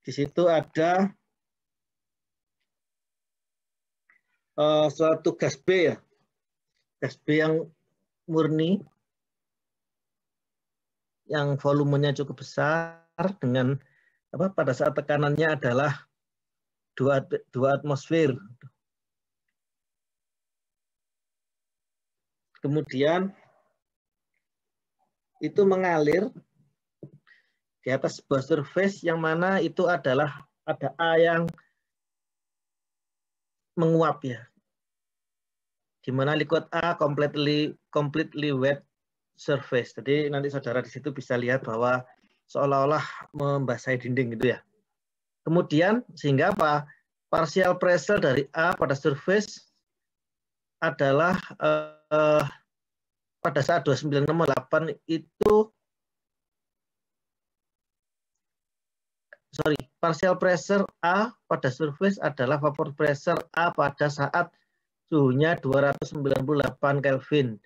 Di situ ada suatu gas B ya. Gas B yang murni, yang volumenya cukup besar dengan pada saat tekanannya adalah 2 atmosfer. Kemudian itu mengalir di atas sebuah surface yang mana itu adalah ada A yang menguap ya. Di mana liquid A completely wet surface. Jadi nanti saudara di situ bisa lihat bahwa seolah-olah membasahi dinding gitu ya. Kemudian sehingga apa? Partial pressure dari A pada surface adalah pada saat 2968 itu partial pressure A pada surface adalah vapor pressure A pada saat suhunya 298 Kelvin,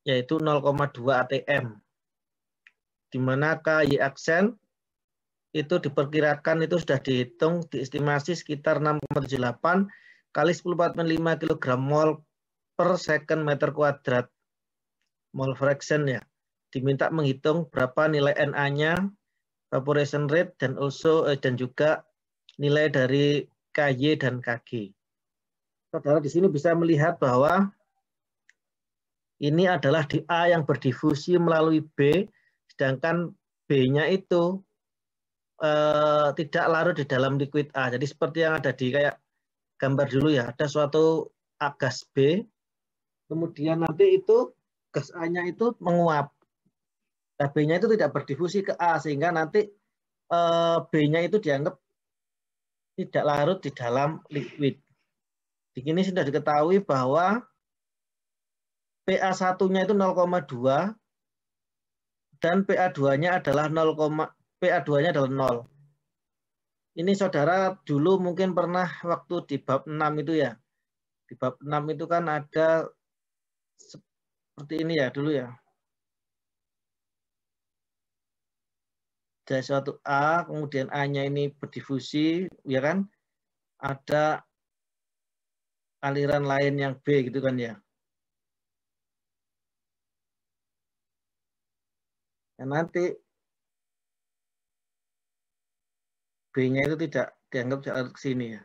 yaitu 0,2 atm. Di mana KY aksen itu diperkirakan itu sudah dihitung, diestimasi sekitar 6,78 kali 10⁴ kg mol per second meter kuadrat. Mole fraction ya. Diminta menghitung berapa nilai Na-nya, evaporation rate, dan juga nilai dari KY dan KG. Saudara di sini bisa melihat bahwa ini adalah di A yang berdifusi melalui B, sedangkan B-nya itu tidak larut di dalam liquid A. Jadi seperti yang ada di kayak gambar dulu ya, ada suatu gas B, kemudian nanti itu gas A-nya itu menguap. Nah, B-nya itu tidak berdifusi ke A, sehingga nanti B-nya itu dianggap tidak larut di dalam liquid. Di sini sudah diketahui bahwa PA1-nya itu 0,2 dan PA2-nya adalah 0, PA2-nya adalah 0. Ini saudara dulu mungkin pernah waktu di bab 6 itu ya. Di bab 6 itu kan ada seperti ini ya dulu ya. Ada suatu A, kemudian A-nya ini berdifusi, ya kan? Ada aliran lain yang B gitu kan ya. Dan nanti B-nya itu tidak dianggap jalan ke sini ya.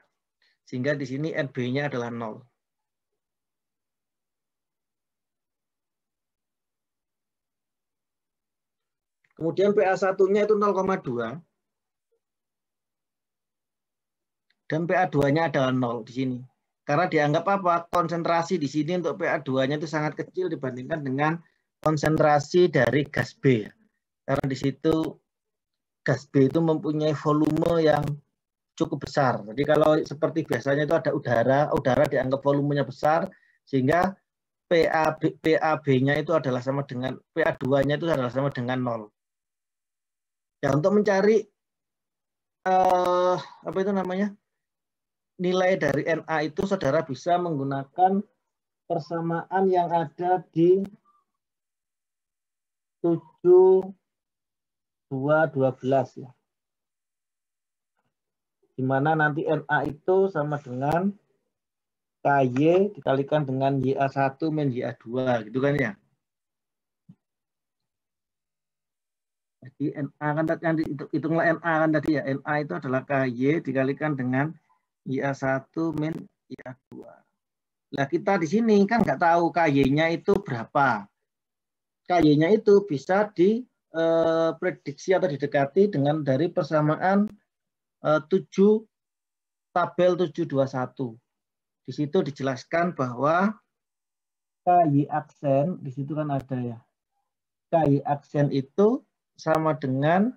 Sehingga di sini NB-nya adalah 0. Kemudian PA1-nya itu 0,2. Dan PA2-nya adalah 0 di sini. Karena dianggap apa? Konsentrasi di sini untuk PA2-nya itu sangat kecil dibandingkan dengan konsentrasi dari gas B. Karena di situ gas B itu mempunyai volume yang cukup besar. Jadi kalau seperti biasanya itu ada udara dianggap volumenya besar, sehingga PAB-nya itu adalah sama dengan PA2-nya itu adalah sama dengan 0. Ya, untuk mencari apa itu namanya? Nilai dari Na itu saudara bisa menggunakan persamaan yang ada di 7.2.12 ya. Di mana nanti Na itu sama dengan KY dikalikan dengan YA1 min YA2 gitu kan ya. Jadi Na kan tadi hitunglah Na kan tadi ya. Na itu adalah KY dikalikan dengan YA1 min YA2. Nah, kita di sini kan nggak tahu KY-nya itu berapa. KY-nya itu bisa diprediksi atau didekati dengan dari persamaan 7 tabel 721. Di situ dijelaskan bahwa KY aksen, di situ kan ada ya. KY aksen itu sama dengan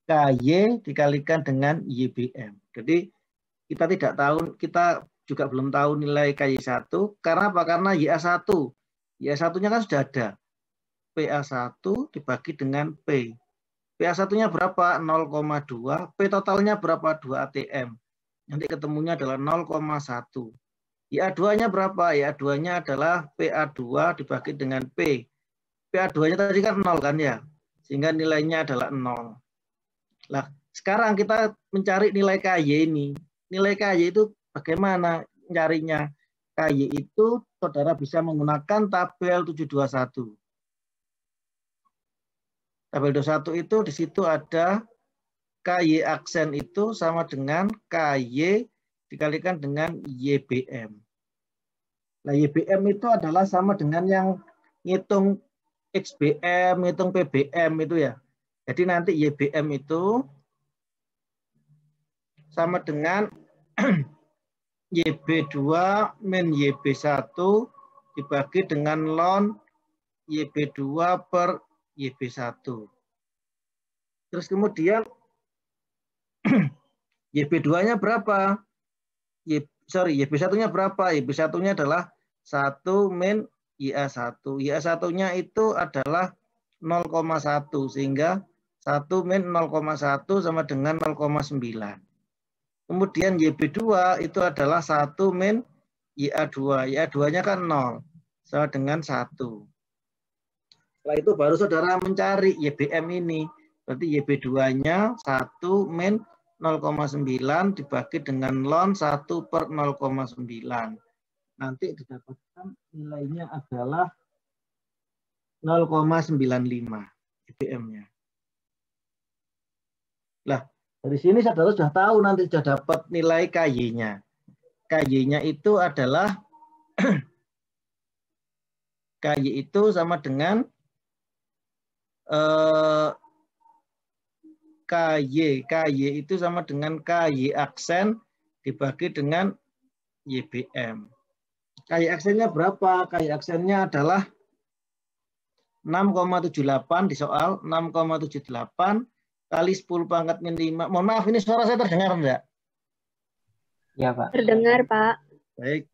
KY dikalikan dengan YBM. Jadi kita tidak tahu, kita juga belum tahu nilai KY1. Karena apa? Karena YA1. YA1-nya kan sudah ada. PA1 dibagi dengan P. PA1-nya berapa? 0,2. P totalnya berapa? 2 atm. Nanti ketemunya adalah 0,1. YA2-nya berapa? YA2-nya adalah PA2 dibagi dengan P. PA2-nya tadi kan 0 kan ya? Sehingga nilainya adalah 0. Nah, sekarang kita mencari nilai KY ini. Nilai KY itu bagaimana mencarinya? KY itu saudara bisa menggunakan tabel 721. Tabel 21 itu di situ ada KY aksen itu sama dengan KY dikalikan dengan YBM. Nah, YBM itu adalah sama dengan yang ngitung XBM, ngitung PBM itu ya. Jadi nanti YBM itu sama dengan YB2 min YB1 dibagi dengan ln YB2 per YB1. Terus kemudian YB2-nya berapa? YB1-nya berapa? YB1-nya adalah 1 min YA1. YA1-nya itu adalah 0,1 sehingga 1 min 0,1 sama dengan 0,9. Kemudian YB2 itu adalah 1 min YA2. YA2-nya kan 0 sama dengan 1. Setelah itu baru saudara mencari YBM ini. Berarti YB2-nya 1 min 0,9 dibagi dengan ln 1 per 0,9. Nanti didapatkan nilainya adalah 0,95 YBM-nya. Lah, dari sini saudara sudah tahu nanti sudah dapat nilai KY-nya. KY-nya itu adalah KY itu sama dengan KY itu sama dengan KY aksen dibagi dengan YBM. KY aksennya berapa? KY aksennya adalah 6,78 di soal, 6,78 kali 10 pangkat min 5. Mohon maaf, ini suara saya terdengar enggak? Ya, Pak. Terdengar, Pak. Baik.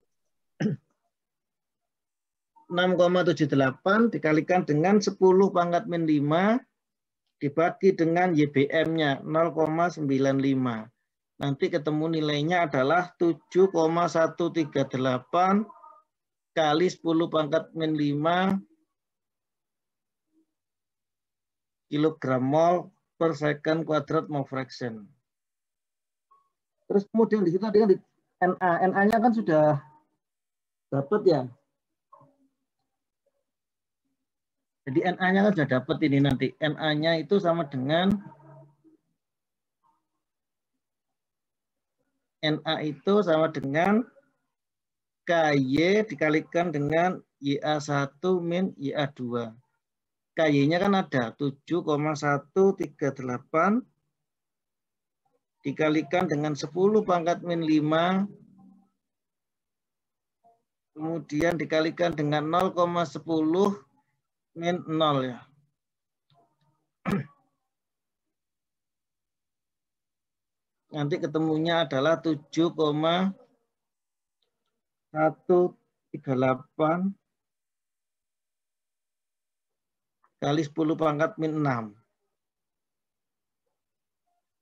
6,78 dikalikan dengan 10 pangkat min 5 dibagi dengan YBM-nya 0,95. Nanti ketemu nilainya adalah 7,138 kali 10 pangkat min 5 kilogram mol per second kuadrat mol fraction. Terus kemudian di situ ada di NA. NA-nya kan sudah dapat ya. Jadi NA-nya kan sudah dapat ini nanti. NA-nya itu sama dengan NA itu sama dengan KY dikalikan dengan YA1 min YA2. KY-nya kan ada 7,138 dikalikan dengan 10 pangkat min 5 kemudian dikalikan dengan 0,10 min 0 ya. Nanti ketemunya adalah 7,138 kali 10 pangkat min 6.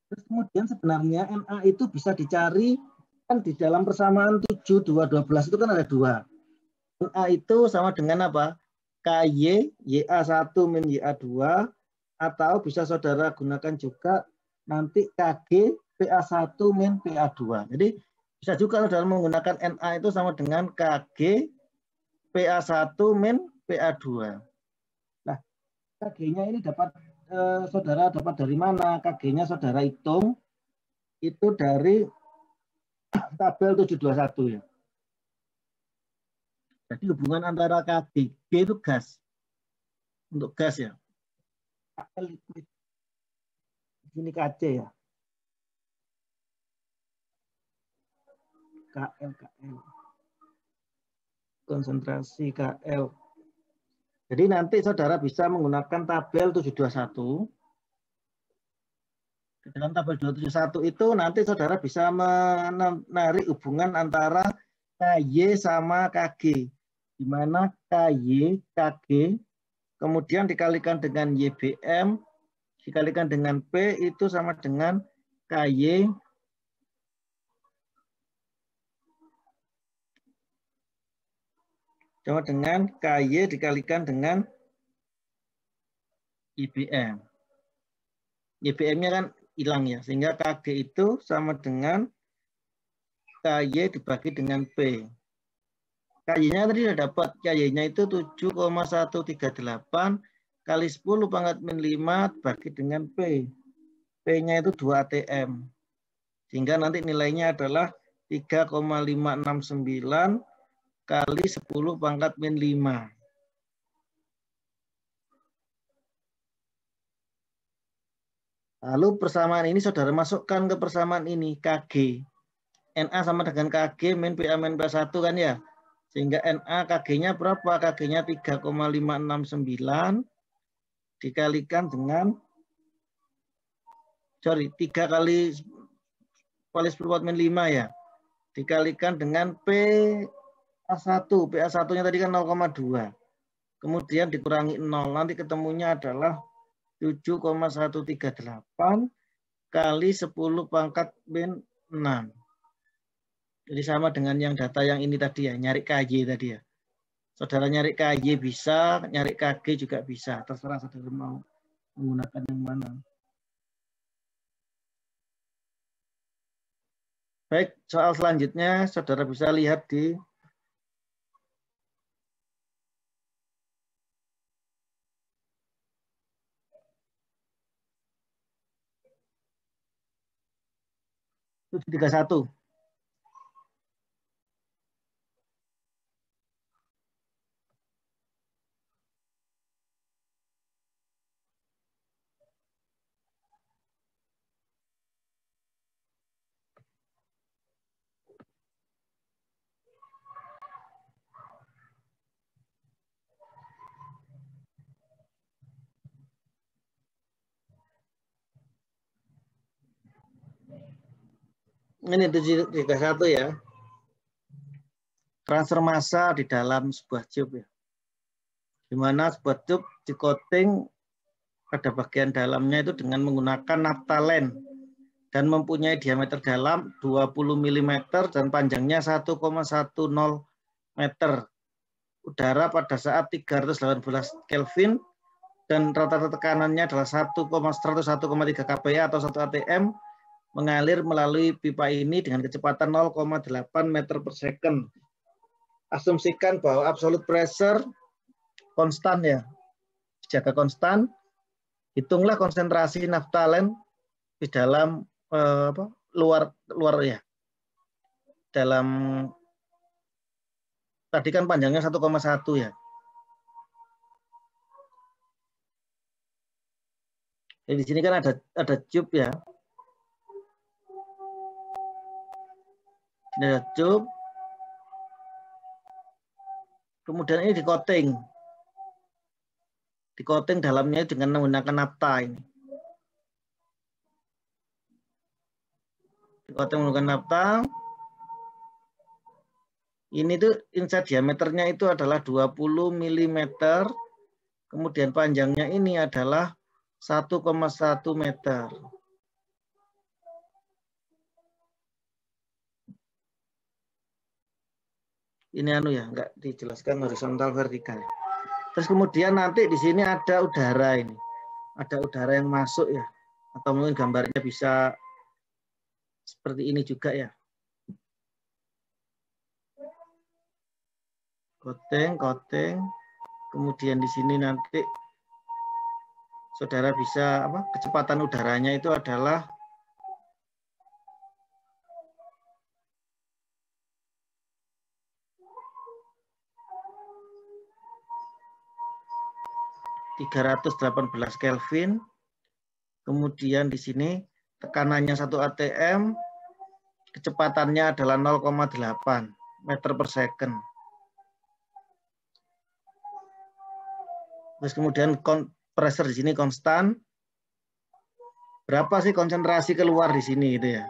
Terus kemudian sebenarnya NA itu bisa dicari kan di dalam persamaan 7, 2, 12 itu kan ada 2. NA itu sama dengan apa? KY, YA1 min YA2, atau bisa saudara gunakan juga nanti KG, PA1 min PA2. Jadi bisa juga saudara menggunakan NA itu sama dengan KG, PA1 min PA2. Nah, KG-nya ini dapat saudara dapat dari mana? KG-nya saudara hitung itu dari tabel 721 ya. Jadi hubungan antara KG, G itu gas. Untuk gas ya. KL liquid. Ini KC ya. KL. Konsentrasi KL. Jadi nanti saudara bisa menggunakan tabel 721. Di dalam tabel 721 itu nanti saudara bisa menarik hubungan antara KY sama KG. Di mana KY, KG, kemudian dikalikan dengan YBM, dikalikan dengan P itu sama dengan KY sama dengan KY dikalikan dengan YBM. YBM-nya kan hilang ya. Sehingga KG itu sama dengan KY dibagi dengan P. KY-nya tadi sudah dapat. KY-nya itu 7,138 kali 10 pangkat min 5 bagi dengan P. P-nya itu 2 ATM. Sehingga nanti nilainya adalah 3,569 kali 10 pangkat min 5. Lalu persamaan ini saudara masukkan ke persamaan ini, KG. NA sama dengan KG min PA min PA1 kan ya. Sehingga NA KG-nya berapa? KG-nya 3,569 dikalikan dengan 3 kali 10 min 5 ya. Dikalikan dengan PA1. PA1-nya tadi kan 0,2. Kemudian dikurangi 0. Nanti ketemunya adalah 7,138 kali 10 pangkat min 6. Jadi sama dengan yang data yang ini tadi ya, nyari KY tadi ya. Saudara nyari KY bisa, nyari KG juga bisa. Terserah saudara mau menggunakan yang mana. Baik, soal selanjutnya saudara bisa lihat di (731). Ini 731 ya. Transfer massa di dalam sebuah tube ya. Di mana sebuah tube di coating pada bagian dalamnya itu dengan menggunakan naphthalene dan mempunyai diameter dalam 20 mm dan panjangnya 1,10 meter. Udara pada saat 318 Kelvin dan rata-rata tekanannya adalah 1,3 kPa atau 1 atm mengalir melalui pipa ini dengan kecepatan 0,8 meter per second. Asumsikan bahwa absolute pressure konstan ya, dijaga konstan. Hitunglah konsentrasi naphthalene di dalam luar ya. Dalam tadi kan panjangnya 1,1 ya. Jadi di sini kan ada tube ya. Ini ada tube. Kemudian ini di coating. Di coating dalamnya dengan menggunakan naphtha ini. Di coating menggunakan naphtha. Ini tuh inside diameternya itu adalah 20 mm. Kemudian panjangnya ini adalah 1,1 meter. Ini ya, enggak dijelaskan horizontal vertikal. Terus kemudian nanti di sini ada udara ini. Ada udara yang masuk ya. Atau mungkin gambarnya bisa seperti ini juga ya. Coating. Kemudian di sini nanti saudara bisa kecepatan udaranya itu adalah 318 Kelvin. Kemudian di sini tekanannya 1 atm, kecepatannya adalah 0,8 meter per second. Terus kemudian pressure di sini konstan. Berapa sih konsentrasi keluar di sini gitu ya.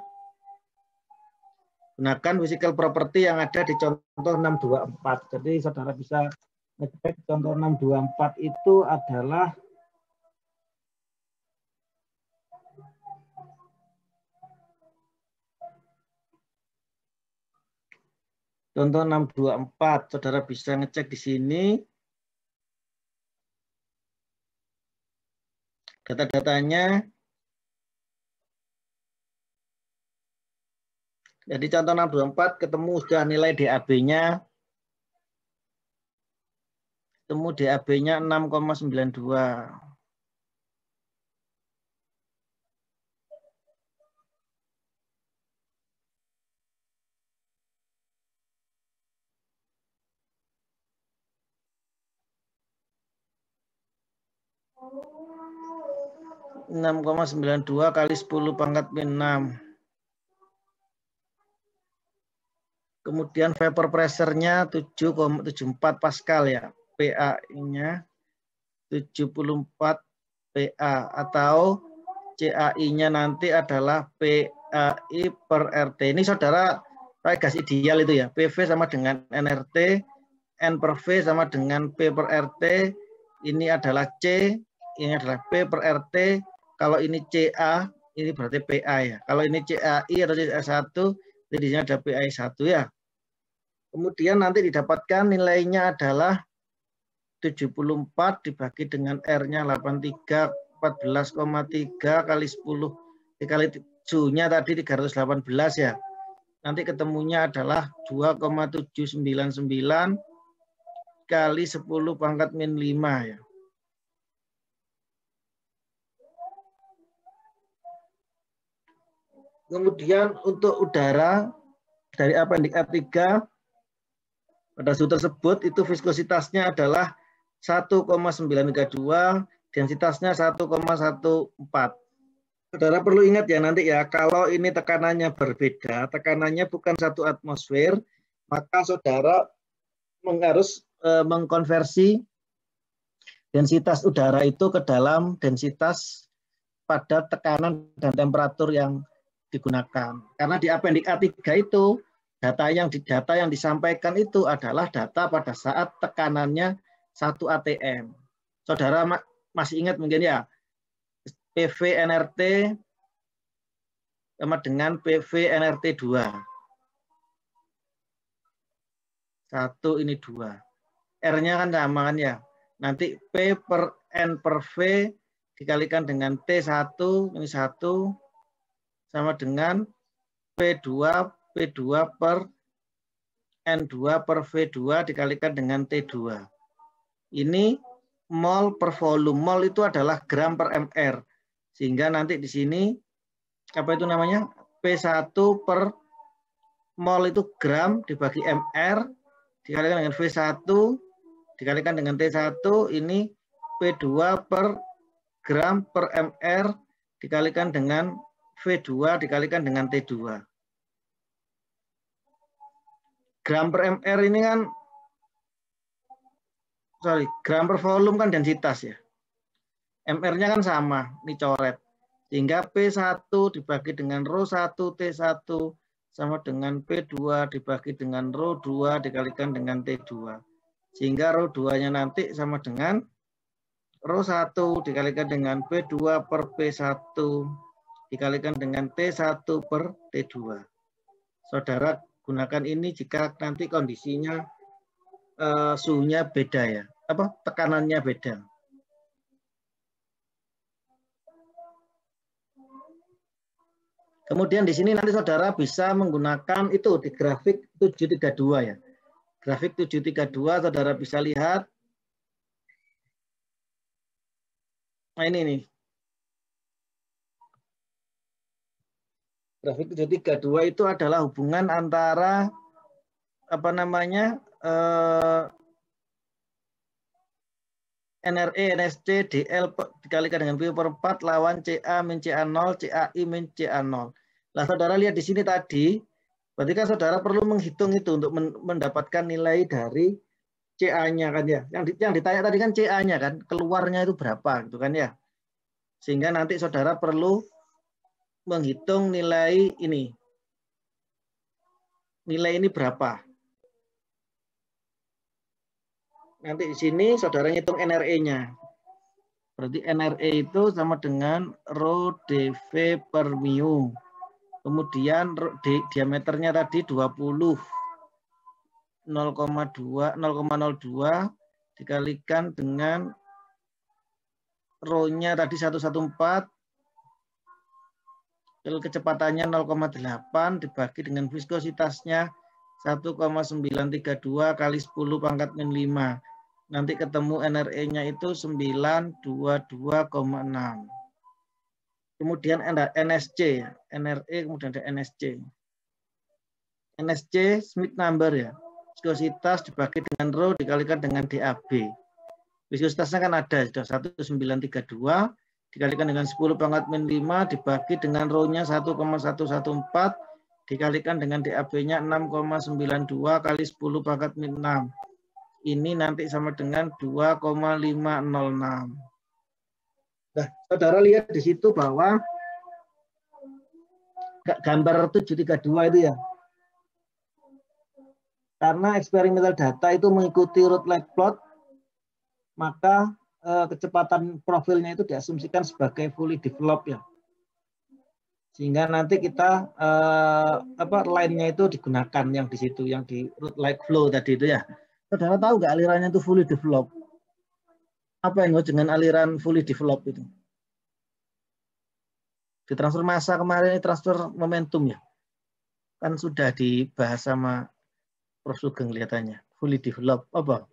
Gunakan physical property yang ada di contoh 624. Jadi saudara bisa ngecek contoh 624 itu adalah contoh 624. Saudara bisa ngecek di sini. Data-datanya Jadi contoh 624 ketemu sudah nilai DAB-nya. Ketemu DAB-nya 6,92. Enam koma 92 kali 10 pangkat min 6. Kemudian vapor pressure-nya 7,74 Pascal ya. PA-nya 74 PA atau CAI-nya nanti adalah PAI per RT. Ini saudara pakai gas ideal itu ya. PV sama dengan NRT, N per V sama dengan P per RT. Ini adalah C, ini adalah P per RT. Kalau ini CA, ini berarti PA ya. Kalau ini CAI atau CA1, di sini ada PAI1 ya. Kemudian nanti didapatkan nilainya adalah 74 dibagi dengan R-nya 83, 14,3 kali 10 dikali Su-nya tadi 318 ya. Nanti ketemunya adalah 2,799 kali 10 pangkat min 5 ya. Kemudian untuk udara dari apendik A3 pada suhu tersebut itu viskositasnya adalah 1,932, densitasnya 1,14. Saudara perlu ingat ya nanti ya, kalau ini tekanannya berbeda, tekanannya bukan 1 atmosfer, maka saudara harus mengkonversi densitas udara itu ke dalam densitas pada tekanan dan temperatur yang digunakan. Karena di apendik A3 itu data yang disampaikan itu adalah data pada saat tekanannya 1 atm. Saudara masih ingat mungkin ya, PV NRT sama dengan PV NRT 2. 1 ini 2. R-nya kan sama kan ya. Nanti P per N per V dikalikan dengan T1, ini 1, sama dengan P2 per N2 per V2 dikalikan dengan T2. Ini mol per volume. Mol itu adalah gram per mr. Sehingga nanti di sini apa itu namanya? P1 per mol itu gram dibagi mr dikalikan dengan V1 dikalikan dengan T1, ini P2 per gram per mr dikalikan dengan V2 dikalikan dengan T2. Gram per mr ini kan, gram per volume kan densitas ya. MR-nya kan sama, ini coret. Sehingga P1 dibagi dengan ρ1 T1 sama dengan P2 dibagi dengan ρ2 dikalikan dengan T2. Sehingga ρ2-nya nanti sama dengan ρ1 dikalikan dengan P2 per P1 dikalikan dengan T1 per T2. Saudara gunakan ini jika nanti kondisinya suhunya beda ya, tekanannya beda. Kemudian di sini nanti saudara bisa menggunakan itu di grafik 732 ya. Grafik 732 saudara bisa lihat. Nah ini nih. Grafik 732 itu adalah hubungan antara NRE, NSC, DL dikalikan dengan Q per 4 lawan CA min CA0, CAI min CA0. Nah, saudara lihat di sini tadi, berarti kan saudara perlu menghitung itu untuk mendapatkan nilai dari CA-nya kan ya. Yang ditanya tadi kan CA-nya kan, keluarnya itu berapa gitu kan ya. Sehingga nanti saudara perlu menghitung nilai ini. Nilai ini berapa? Nanti di sini saudara ngitung NRE-nya. Berarti NRE itu sama dengan rho dV per mu. Kemudian diameternya tadi 20. 0,02 dikalikan dengan rho-nya tadi 114 kecepatannya 0,8 dibagi dengan viskositasnya 1,932 kali 10 pangkat min 5. Nanti ketemu NRE-nya itu 922,6. Kemudian NSC, NRE kemudian ada NSC. NSC Smith number ya. Viskositas dibagi dengan rho dikalikan dengan DAB. Viskositasnya kan ada sudah 1932 dikalikan dengan 10 pangkat min 5 dibagi dengan rho-nya 1,114 dikalikan dengan DAB-nya 6,92 kali 10 pangkat min 6. Ini nanti sama dengan 2,506. Nah, saudara lihat di situ bahwa gambar 732 itu ya. Karena experimental data itu mengikuti root lag plot, maka kecepatan profilnya itu diasumsikan sebagai fully developed ya. Sehingga nanti kita line-nya itu digunakan yang di situ, yang di root lag flow tadi itu ya. Saudara tahu nggak alirannya itu fully developed? Apa yang dengan aliran fully developed itu? Di transfer massa kemarin ini transfer momentum ya. Kan sudah dibahas sama Prof. Sugeng kelihatannya. Fully developed apa?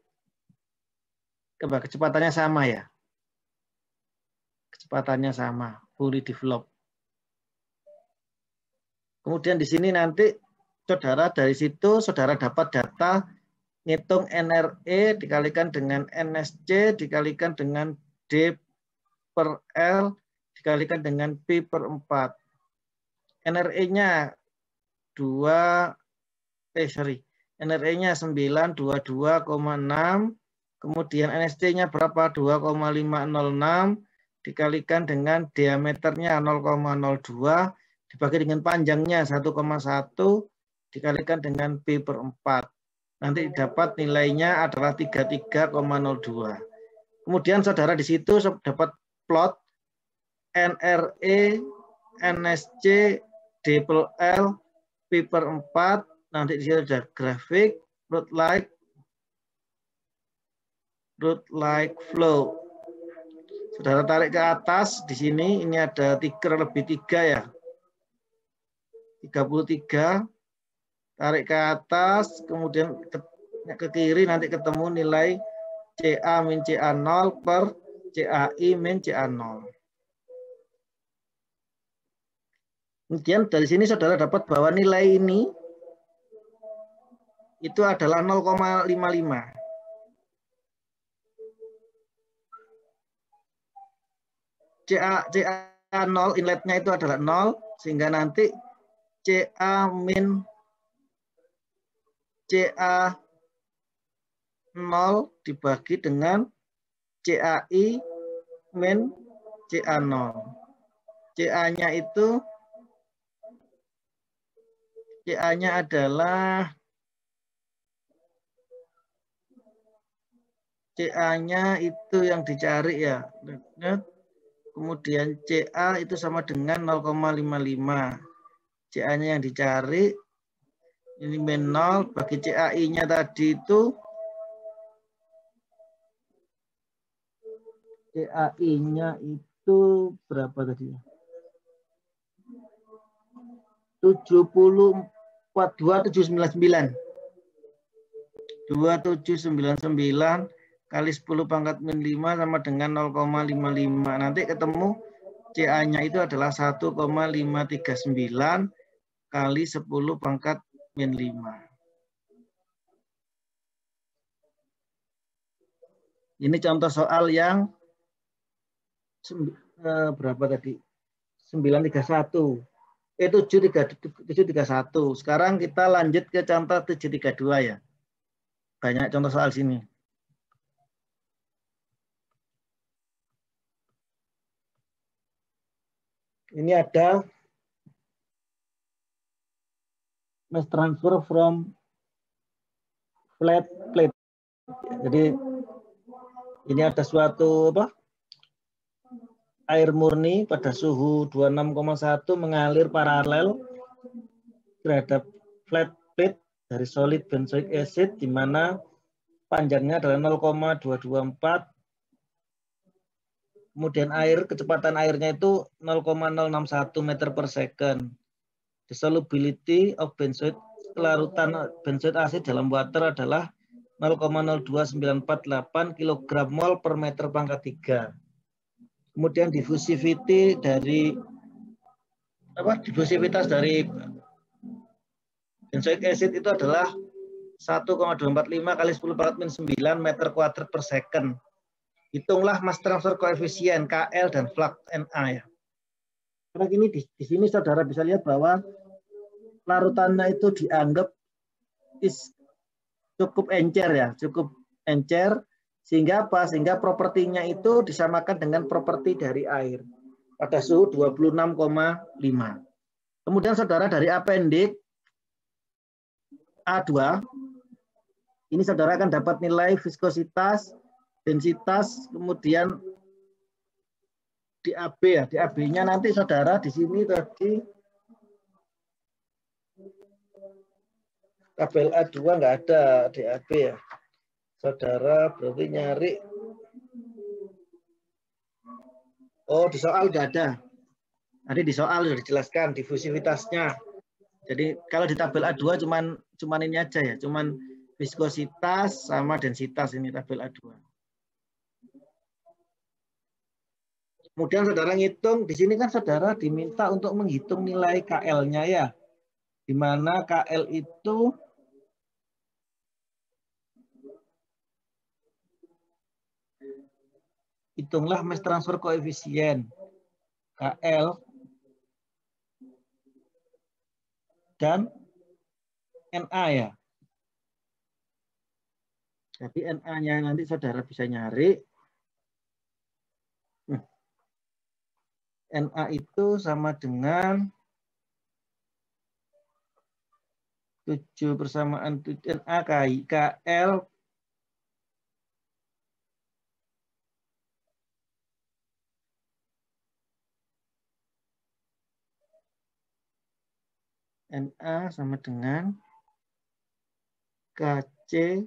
Kecepatannya sama ya. Kecepatannya sama, fully developed. Kemudian di sini nanti saudara dari situ saudara dapat data ngitung NRE dikalikan dengan NSC dikalikan dengan D per L dikalikan dengan P per 4. NRE-nya NRE-nya 922,6, kemudian NSC-nya berapa? 2,506 dikalikan dengan diameternya 0,02 dibagi dengan panjangnya 1,1 dikalikan dengan P per 4. Nanti dapat nilainya adalah 33,02. Kemudian saudara di situ dapat plot NRE, NSC, D per L, P per 4. Nanti di situ ada grafik root lag flow. Saudara tarik ke atas di sini ini ada 3 ya. 33. Tarik ke atas, kemudian ke kiri nanti ketemu nilai CA min CA0 per CAI min CA0. Kemudian dari sini saudara dapat bahwa nilai ini itu adalah 0,55. CA0 inletnya itu adalah 0, sehingga nanti CA min CA0 dibagi dengan CAI min CA0. CA-nya itu CA-nya adalah CA-nya itu yang dicari ya. Kemudian CA itu sama dengan 0,55. CA-nya yang dicari ini min 0 bagi CAI-nya tadi itu CAI-nya itu berapa tadi? 2799. 2799 kali 10 pangkat min 5 sama dengan 0,55. Nanti ketemu CA-nya itu adalah 1,539 kali 10 pangkat min 5. Ini contoh soal yang berapa tadi? 931. 731. Sekarang kita lanjut ke contoh 732 ya. Banyak contoh soal sini. Ini ada mass transfer from flat plate. Jadi ini ada suatu air murni pada suhu 26,1 mengalir paralel terhadap flat plate dari solid benzoic acid di mana panjangnya adalah 0,224 Kemudian kecepatan airnya itu 0,061 meter per second. The solubility of benzoate, kelarutan benzoate asid dalam water adalah 0,02948 kg mol per meter pangkat 3. Kemudian diffusivity dari diffusivitas dari benzoic acid itu adalah 1,245 kali 10 pangkat min 9 meter kuadrat per second. Hitunglah mass transfer koefisien KL dan flux NA ya. Karena ini di sini saudara bisa lihat bahwa larutannya itu dianggap cukup encer ya, cukup encer sehingga apa? Sehingga propertinya itu disamakan dengan properti dari air pada suhu 26,5. Kemudian saudara dari appendix A2 ini saudara akan dapat nilai viskositas, densitas, kemudian DAB ya. DAB-nya nanti saudara di sini tadi tabel A2 nggak ada DAB ya. Saudara berarti nyari. Oh, di soal udah ada. Nanti di soal sudah dijelaskan difusivitasnya. Jadi kalau di tabel A2 cuman ini aja ya, cuman viskositas sama densitas ini tabel A2. Kemudian saudara ngitung, di sini kan saudara diminta untuk menghitung nilai KL-nya ya. Di mana KL itu hitunglah mass transfer koefisien KL dan NA ya. Jadi NA-nya nanti saudara bisa nyari. NA itu sama dengan 7 persamaan NA kali KL NA sama dengan KC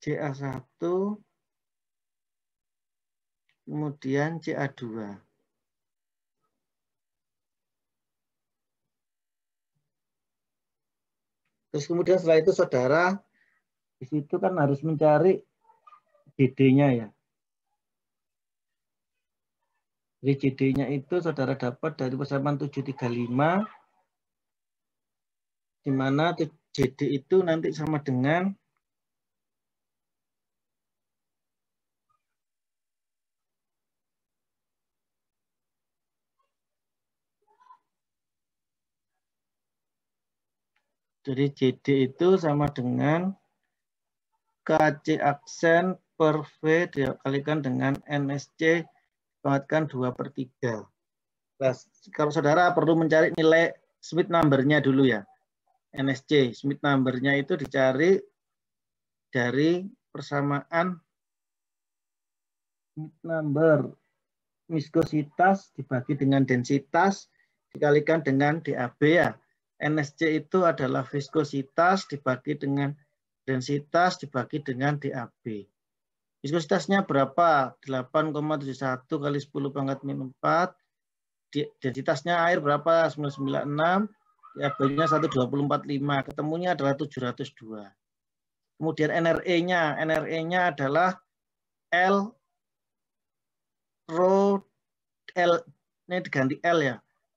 CA1 kemudian CA2. Terus kemudian setelah itu saudara di situ kan harus mencari JD-nya ya. Jadi JD-nya itu saudara dapat dari persamaan 735 di mana JD itu nanti sama dengan jadi JD itu sama dengan KC aksen per V dikalikan dengan NSC dikuatkan 2/3. Nah, kalau saudara perlu mencari nilai Smith number-nya dulu ya. NSC, Smith number-nya itu dicari dari persamaan Smith number viskositas dibagi dengan densitas dikalikan dengan DAB ya. NSC itu adalah viskositas dibagi dengan densitas dibagi dengan DAB. Viskositasnya berapa? 8,71 kali 10 pangkat min 4. Densitasnya air berapa? 996. DAB-nya 1,2045. Ketemunya adalah 702. Kemudian NRE-nya. NRE-nya adalah L rho L, ini diganti L ya.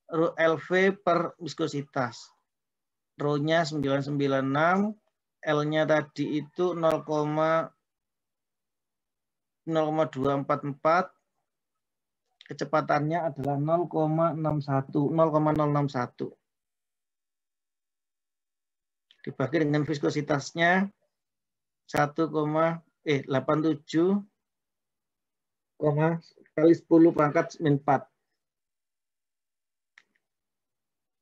Rho LV per viskositas. Rho-nya 996. L-nya tadi itu 0,244. Kecepatannya adalah 0,061. Dibagi dengan viskositasnya 87 kali 10 pangkat min 4.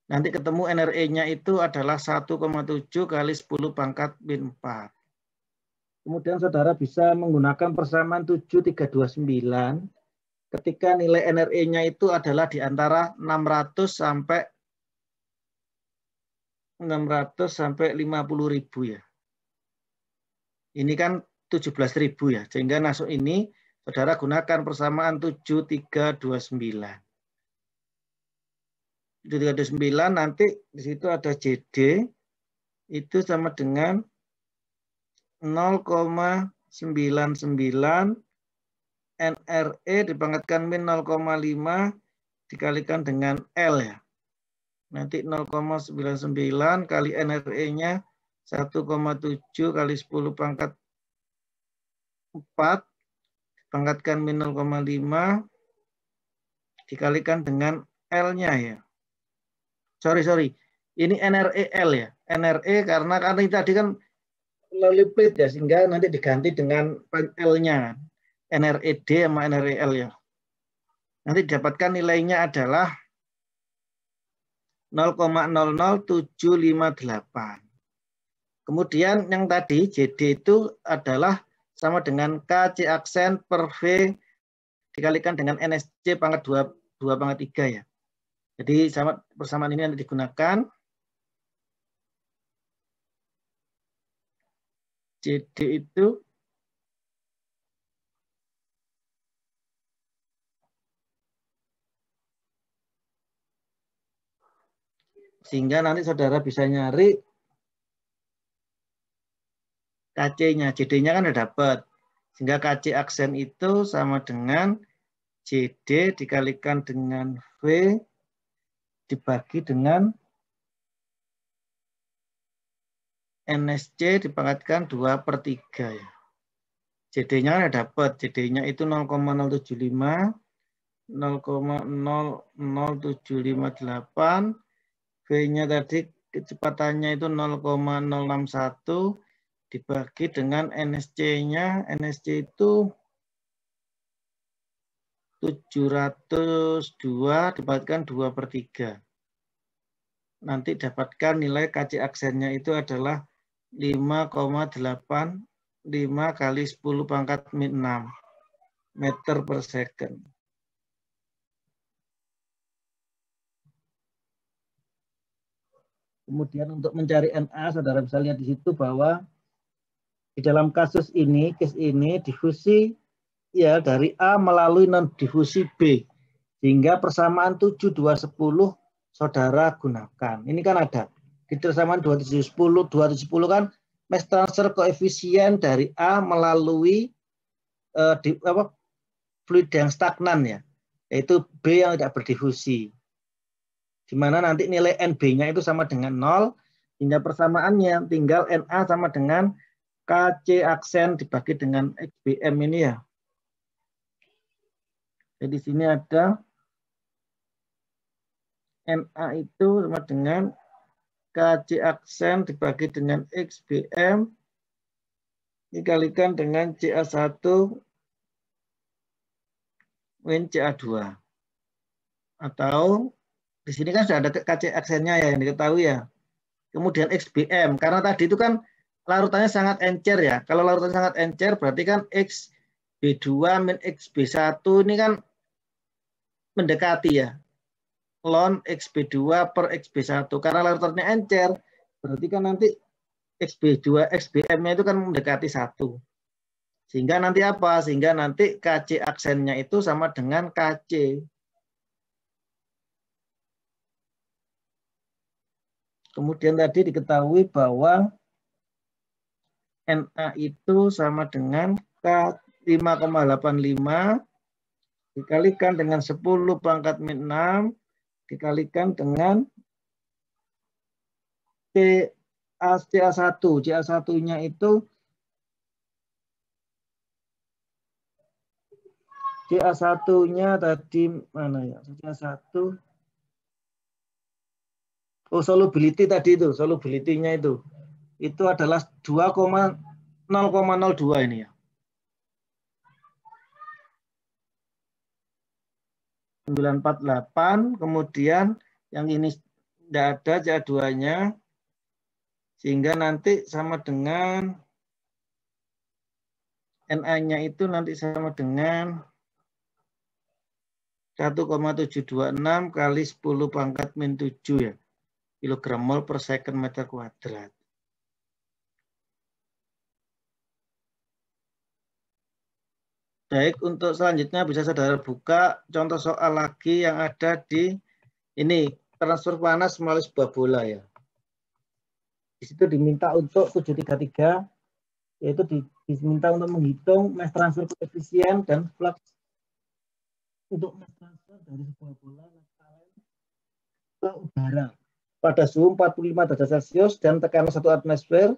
Nanti ketemu NRE-nya itu adalah 1,7 kali 10 pangkat min 4. Kemudian saudara bisa menggunakan persamaan 7329 ketika nilai NRE-nya itu adalah di antara 600 sampai 50.000 ya. Ini kan 17.000 ya. Sehingga masuk ini Saudara gunakan persamaan 7329. 7329 nanti di situ ada JD itu sama dengan 0,99 NRE dipangkatkan min 0,5 dikalikan dengan L ya. Nanti 0,99 kali NRE-nya 1,7 kali 10 pangkat 4 dipangkatkan min 0,5 dikalikan dengan L-nya ya. Sorry. Ini NRE L ya. NRE karena ini tadi kan lonely plate ya, sehingga nanti diganti dengan L-nya. NRED sama NREL ya. Nanti didapatkan nilainya adalah 0,00758. Kemudian yang tadi JD itu adalah sama dengan KC aksen per V dikalikan dengan NSC pangkat 2 pangkat 3 ya. Jadi persamaan ini nanti digunakan. JD itu sehingga nanti saudara bisa nyari KC-nya. JD-nya kan udah dapat. Sehingga KC aksen itu sama dengan JD dikalikan dengan V dibagi dengan NSC dipangkatkan 2/3 ya. JD-nya udah dapat. JD-nya itu 0,075, 0,00758, V-nya tadi kecepatannya itu 0,061 dibagi dengan NSC-nya. NSC itu 702 dibagikan 2/3. Nanti dapatkan nilai KC aksennya itu adalah 5,85 kali 10 pangkat min 6 meter per second. Kemudian untuk mencari NA, saudara bisa lihat di situ bahwa di dalam kasus ini, case ini difusi ya dari A melalui non difusi B. Sehingga persamaan 7210 saudara gunakan. Ini kan ada di persamaan 2710 kan mass transfer koefisien dari A melalui fluid yang stagnan ya, yaitu B yang tidak berdifusi. Di mana nanti nilai NB-nya itu sama dengan 0, hingga persamaannya tinggal NA sama dengan KC aksen dibagi dengan XBM ini ya. Jadi di sini ada NA itu sama dengan KC aksen dibagi dengan XBM dikalikan dengan CA1 min CA2. Atau di sini kan sudah ada KC aksennya ya yang diketahui ya. Kemudian XBM, karena tadi itu kan larutannya sangat encer ya. Kalau larutannya sangat encer berarti kan XB2 min XB1 ini kan mendekati ya. Ln XB2 per XB1. Karena larutannya encer, berarti kan nanti XB2, XBM-nya itu kan mendekati 1. Sehingga nanti apa? Sehingga nanti KC aksennya itu sama dengan KC. Kemudian tadi diketahui bahwa NA itu sama dengan K5,85 dikalikan dengan 10 pangkat min 6 dikalikan dengan CA1. CA1-nya itu CA1-nya tadi mana ya? CA1 solubility tadi itu, solubility-nya itu adalah 0,02 ini ya. 948, kemudian yang ini tidak ada CA2-nya, sehingga nanti sama dengan NA-nya itu nanti sama dengan 1,726 kali 10 pangkat min 7 ya. Kilogram mol per second meter kuadrat. Baik, untuk selanjutnya bisa saudara buka contoh soal lagi yang ada di ini, transfer panas melalui sebuah bola ya. Di situ diminta untuk 733, yaitu diminta untuk menghitung mass transfer koefisien dan flux untuk mass transfer dari sebuah bola ke udara pada suhu 45 derajat Celcius dan tekanan 1 atmosfer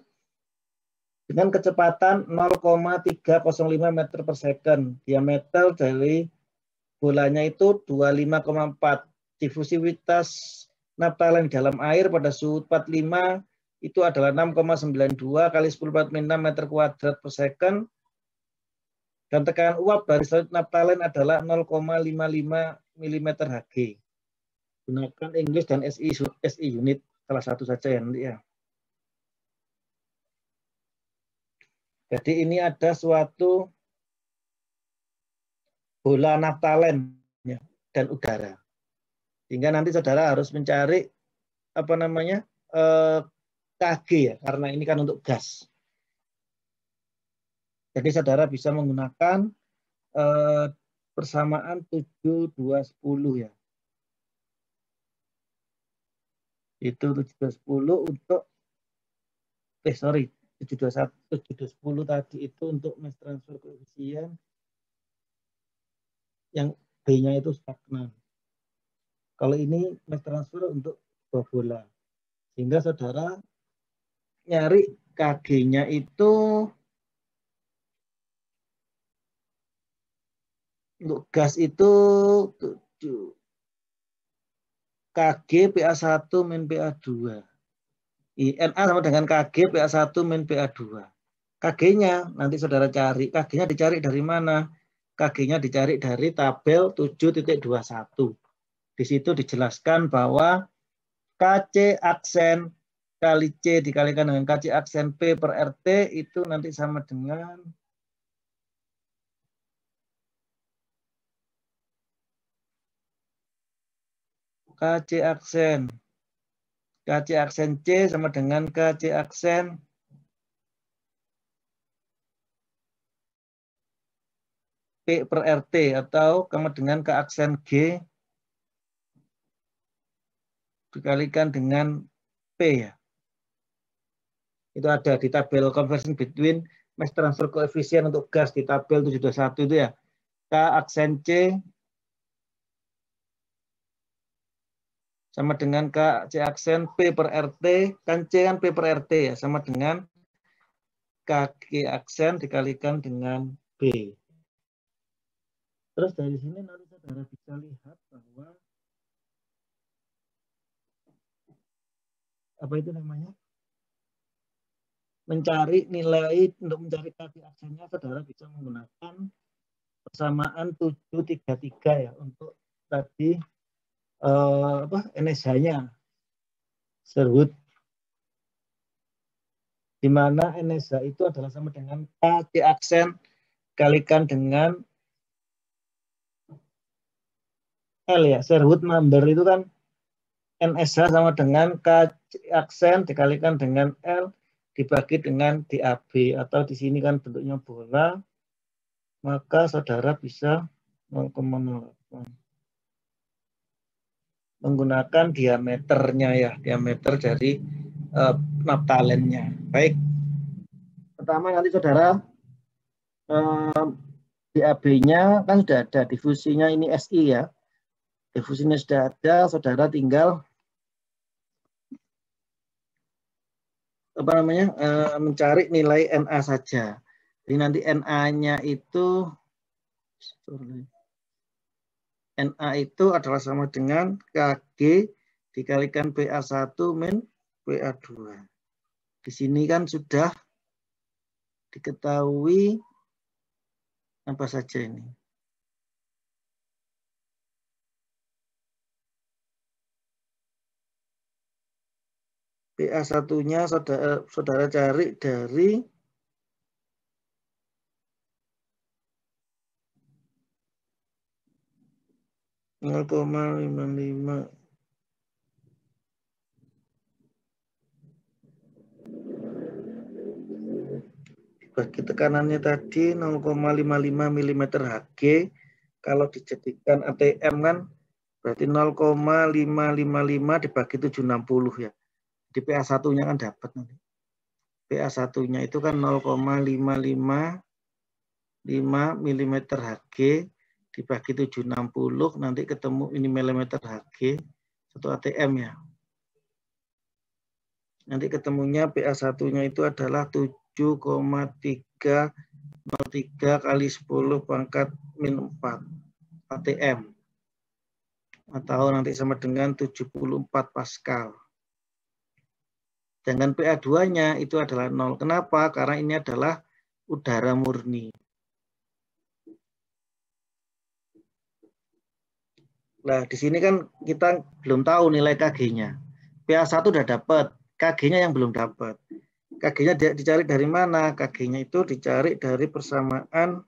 dengan kecepatan 0,305 meter per second. Diameter dari bolanya itu 25,4. Difusivitas naftalen di dalam air pada suhu 45 itu adalah 6,92 kali 10⁻⁶ meter kuadrat per second. Dan tekanan uap dari solid naftalen adalah 0,55 mm Hg. Gunakan English dan SI unit, salah satu saja ya nanti ya. Jadi ini ada suatu bola naftalen ya, dan udara. Sehingga nanti saudara harus mencari apa namanya Kg ya, karena ini kan untuk gas. Jadi saudara bisa menggunakan persamaan 7:210 ya. Itu 7:210 untuk 7:210 tadi itu untuk mass transfer koefisien yang B-nya itu stagnan. Kalau ini mass transfer untuk sebuah bola. Sehingga saudara nyari Kg-nya itu untuk gas itu 7 Kg PA1 min PA2. Na sama dengan Kg PA1 min PA2. Kg-nya nanti saudara cari. Kg-nya dicari dari mana? Kg-nya dicari dari tabel 7.21. Di situ dijelaskan bahwa Kc aksen kali C dikalikan dengan Kc aksen P per RT itu nanti sama dengan Kc aksen C sama dengan Kc aksen P per RT atau sama dengan K aksen G dikalikan dengan P ya. Itu ada di tabel conversion between mass transfer coefficient untuk gas di tabel 721 itu ya. K aksen C sama dengan Kc aksen P per RT, kan C kan P per RT ya, sama dengan Kg aksen dikalikan dengan B. Terus dari sini nanti saudara bisa lihat bahwa apa itu namanya? Mencari nilai untuk mencari Kg aksennya saudara bisa menggunakan persamaan 733 ya untuk tadi NSH-nya Sherwood, di mana NSH itu adalah sama dengan Kg aksen kalikan dengan L ya. Sherwood number itu kan NSH sama dengan K aksen dikalikan dengan L dibagi dengan DAB, atau di sini kan bentuknya bola, maka saudara bisa 0,08 menggunakan diameternya ya, diameter dari naftalennya. Baik, pertama nanti saudara DAB-nya kan sudah ada, difusinya ini SI ya. Difusinya sudah ada, saudara tinggal apa namanya mencari nilai Na saja. Jadi nanti Na-nya itu adalah sama dengan Kg dikalikan PA1 min PA2. Di sini kan sudah diketahui apa saja ini. PA1-nya saudara cari dari (0,55) Bagi tekanannya tadi 0,55 mm Hg. Kalau dijadikan ATM kan berarti 0,555 dibagi 760 ya. Di PA1-nya kan dapat nanti. PA1-nya itu kan 0,555 mm Hg dibagi 760 nanti ketemu ini mm Hg 1 ATM ya. Nanti ketemunya PA1-nya itu adalah 7,303 kali 10 pangkat min 4 ATM. Atau nanti sama dengan 74 Pascal. Dengan PA2-nya itu adalah 0. Kenapa? Karena ini adalah udara murni. Nah, di sini kan kita belum tahu nilai KG-nya. PA1 udah dapat, KG-nya yang belum dapat. KG-nya dicari dari mana? KG-nya itu dicari dari persamaan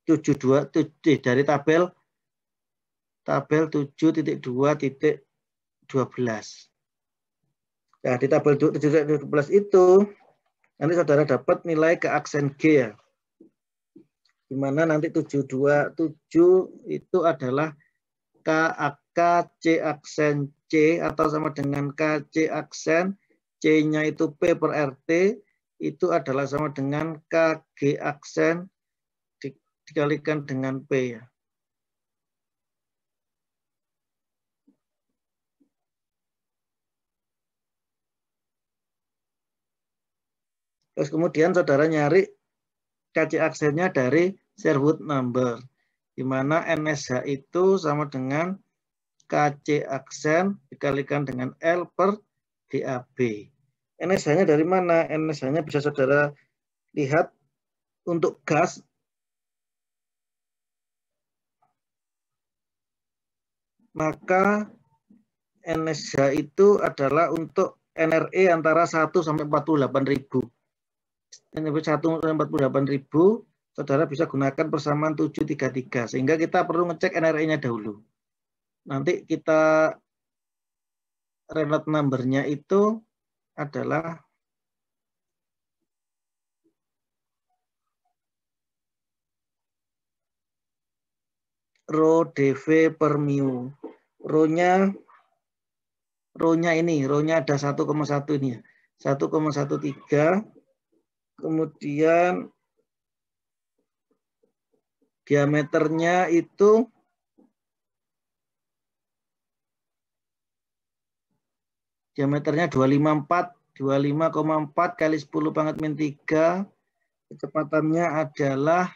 dari tabel 7.2.12. Nah, di tabel 7.12 itu nanti saudara dapat nilai keaksen G ya. Di mana nanti 727 itu adalah KC aksen C atau sama dengan KC aksen C-nya itu P per RT itu adalah sama dengan KG aksen dikalikan dengan P ya. Terus kemudian saudara nyari KC aksennya dari Sherwood number, di mana NSH itu sama dengan KC aksen dikalikan dengan L per DAB. NSH-nya dari mana? NSH-nya bisa saudara lihat untuk gas. Maka NSH itu adalah untuk NRE antara 1 sampai 48.000. NRE 1 sampai 48.000, saudara bisa gunakan persamaan 733. Sehingga kita perlu ngecek NRE-nya dahulu. Nanti kita Reynolds number-nya itu adalah rho dV per mu. Rho-nya ini, rho-nya ada 1,1 ini ya. 1,13. Kemudian diameternya itu diameternya 25,4 kali 10 pangkat min 3. Kecepatannya adalah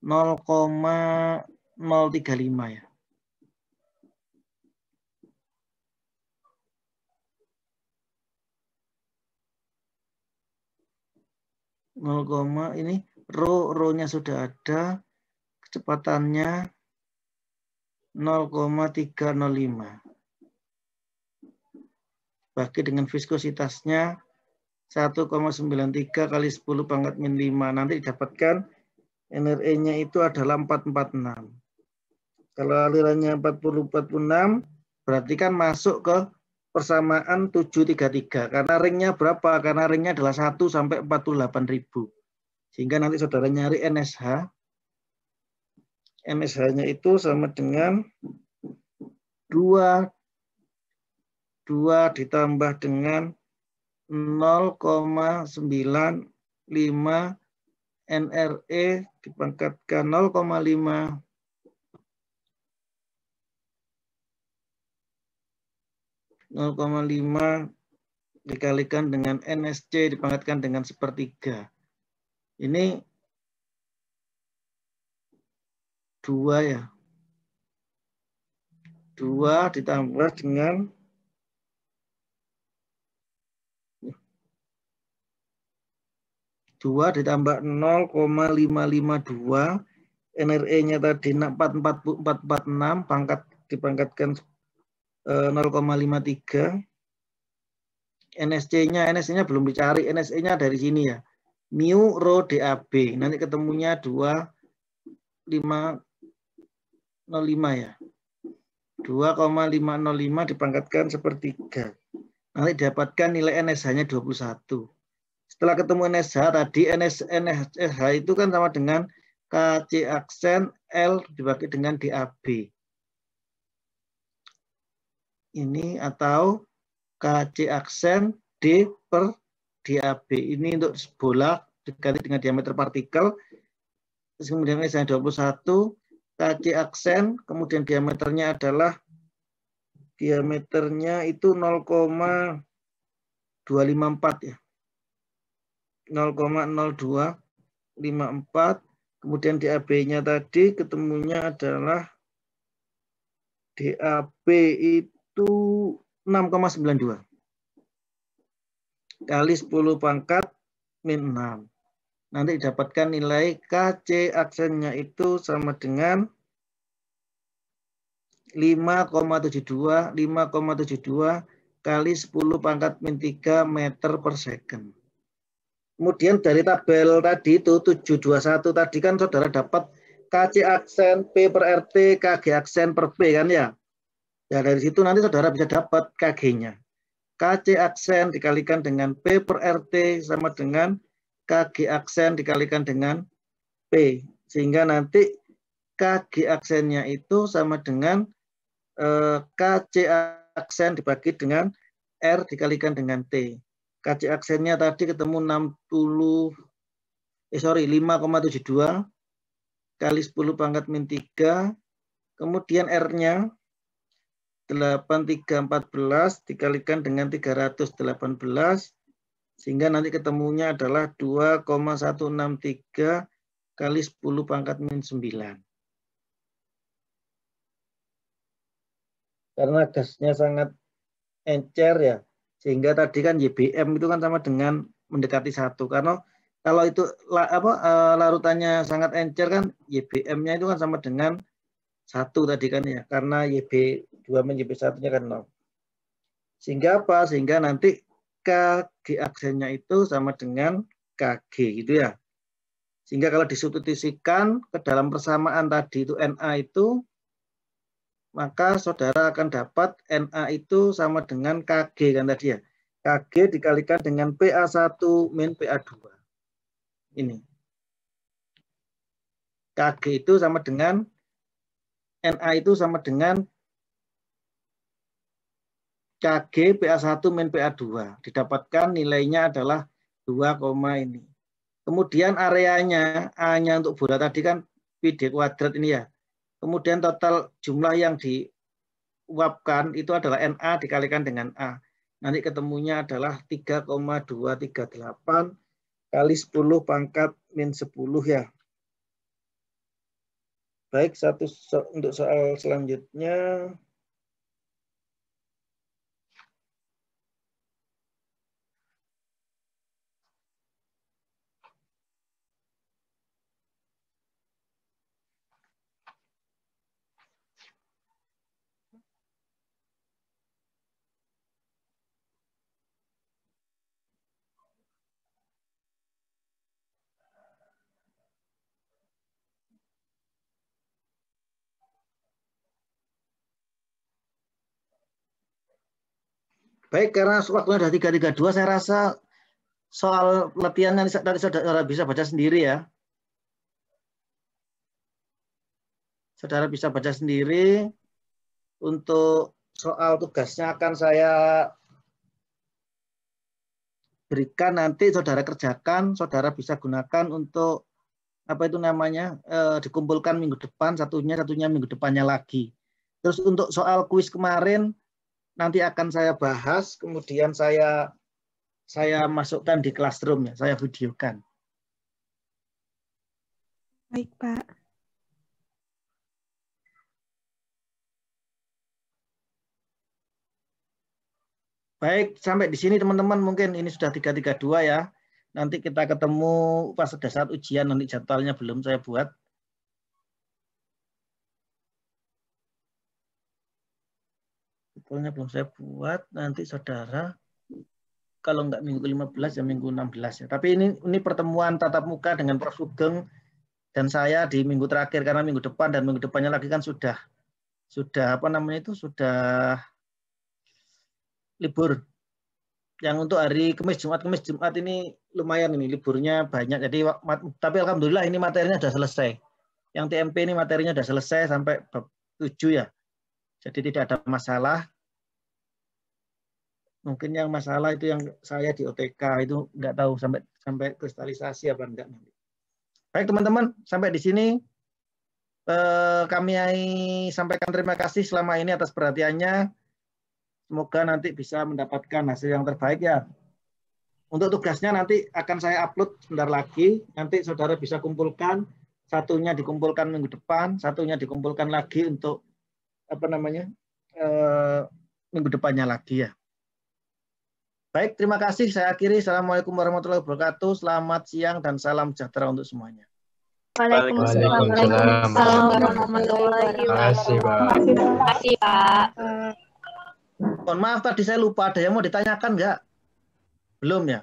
0,035 ya. Ini rho-nya sudah ada, kecepatannya 0,305. Bagi dengan viskositasnya 1,93 kali 10 pangkat min 5. Nanti didapatkan NRE-nya itu adalah 446. Kalau alirannya 40-46, berarti kan masuk ke persamaan 733. Karena ringnya berapa? Karena ringnya adalah 1 sampai 48.000. Sehingga nanti saudara nyari NSH. NSH-nya itu sama dengan 2 ditambah dengan 0,95 NRE dipangkatkan 0,5 dikalikan dengan NSC dipangkatkan dengan 1/3. Ini 2 ya. 2 ditambah dengan 2 ditambah 0,552. NRE-nya tadi 446 dipangkatkan 0,53. NSC-nya belum dicari. NSC-nya dari sini ya. Mu rho DAB. Nanti ketemunya 25,4 ya. 2,505 dipangkatkan sepertiga. Nanti dapatkan nilai NSH-nya 21. Setelah ketemu NSH tadi, NSH itu kan sama dengan KC aksen L dibagi dengan DAB. Ini atau KC aksen D per DAB. Ini untuk bola diganti dengan diameter partikel. Terus kemudian NSH 21, KC aksen, kemudian diameternya adalah itu 0,254 ya. 0,0254. Kemudian DAB-nya tadi ketemunya adalah DAB itu 6,92 kali 10 pangkat min 6. Nanti dapatkan nilai KC aksennya itu sama dengan 5,72 kali 10 pangkat min 3 meter per second. Kemudian dari tabel tadi itu 721 tadi kan saudara dapat KC aksen P per RT, KG aksen per P kan ya. Ya dari situ nanti saudara bisa dapat KG-nya. KC aksen dikalikan dengan P per RT sama dengan KG aksen dikalikan dengan P. Sehingga nanti KG aksennya itu sama dengan KC aksen dibagi dengan R dikalikan dengan T. KC aksennya tadi ketemu 5,72 kali 10 pangkat min 3. Kemudian R-nya 8314 dikalikan dengan 318 sehingga nanti ketemunya adalah 2,163 kali 10 pangkat min 9. Karena gasnya sangat encer ya, sehingga tadi kan YBM itu kan sama dengan mendekati 1. Karena kalau itu larutannya sangat encer kan YBM-nya itu kan sama dengan 1 tadi kan ya, karena YB2 min YB1-nya kan 0. Sehingga apa? Sehingga nanti KG aksennya itu sama dengan KG gitu ya. Sehingga kalau disubstitusikan ke dalam persamaan tadi itu NA itu, maka saudara akan dapat NA itu sama dengan KG kan tadi ya. KG dikalikan dengan PA1 min PA2. Ini. KG itu sama dengan NA itu sama dengan KG PA1 min PA2. Didapatkan nilainya adalah 2, ini. Kemudian areanya, A-nya untuk bola tadi kan PD kuadrat ini ya. Kemudian total jumlah yang diuapkan itu adalah NA dikalikan dengan A. Nanti ketemunya adalah 3,238 kali 10 pangkat min 10 ya. Baik, untuk soal selanjutnya. Baik, karena waktunya sudah 3.32, saya rasa soal latihannya tadi saudara bisa baca sendiri ya. Saudara bisa baca sendiri. Untuk soal tugasnya akan saya berikan nanti saudara kerjakan, saudara bisa gunakan untuk apa itu namanya dikumpulkan minggu depan, satunya minggu depannya lagi. Terus untuk soal kuis kemarin nanti akan saya bahas, kemudian saya masukkan di Classroom ya, saya videokan. Baik, Pak. Baik, sampai di sini teman-teman, mungkin ini sudah 3.32 ya. Nanti kita ketemu pas pada saat ujian, nanti jadwalnya belum saya buat. Jadwalnya belum saya buat, nanti saudara kalau nggak minggu 15 ya minggu 16 ya. Tapi ini pertemuan tatap muka dengan Prof. Sugeng Dan saya di minggu terakhir, karena minggu depan dan minggu depannya lagi kan sudah apa namanya itu, sudah libur. Yang untuk hari Kamis Jumat ini lumayan ini liburnya banyak. Jadi tapi alhamdulillah ini materinya sudah selesai. Yang TMP ini materinya sudah selesai sampai bab 7 ya. Jadi tidak ada masalah. Mungkin yang masalah itu yang saya di OTK itu nggak tahu sampai kristalisasi apa enggak nanti. Baik teman-teman, sampai di sini kami sampaikan terima kasih selama ini atas perhatiannya. Semoga nanti bisa mendapatkan hasil yang terbaik ya. Untuk tugasnya nanti akan saya upload sebentar lagi. Nanti saudara bisa kumpulkan. Satunya dikumpulkan minggu depan, satunya dikumpulkan lagi untuk apa namanya minggu depannya lagi ya. Baik, terima kasih. Saya akhiri. Assalamualaikum warahmatullahi wabarakatuh. Selamat siang dan salam sejahtera untuk semuanya. Waalaikumsalam warahmatullahi wabarakatuh. Terima kasih, Pak. Mohon maaf tadi saya lupa, ada yang mau ditanyakan nggak? Belum ya?